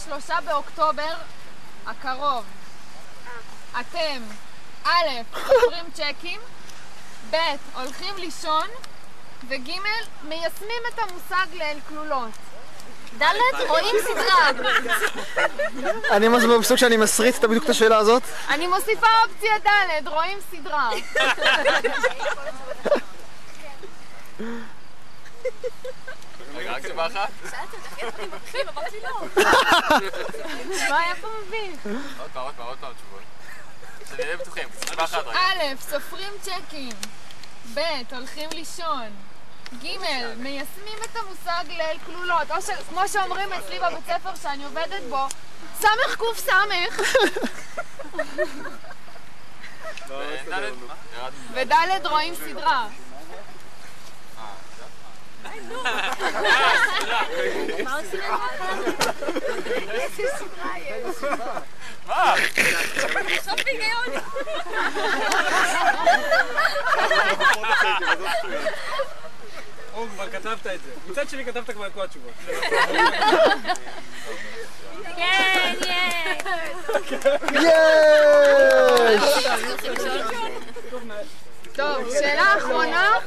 ב-3 באוקטובר הקרוב אתם א', סופרים צ'קים, ב', הולכים לישון, וג', מיישמים את המושג ליל כלולות. ד', רואים סדרה. אני מבסוט שאני מסריט בדיוק את השאלה הזאת. אני מוסיפה אופציה ד', רואים סדרה. רגע, רק תשובה אחת? שאלת אותך, איך אני מבחין? אמרתי לא. מה היה פה מביך? עוד פעם תשובות. שנהיה בטוחים, תשובה אחת רגע. א', סופרים צ'קים, ב', הולכים לישון, ג', מיישמים את המושג ליל כלולות, או כמו שאומרים אצלי בבית ספר שאני עובדת בו, סמך קוף סמך. וד' רואים סדרה. מה עושים לך? איזה סדרה יש? מה? עכשיו בהיגיון. כבר כתבת את זה. מצד שני כתבת כבר את כל התשובות. כן, יש! טוב, שאלה אחרונה.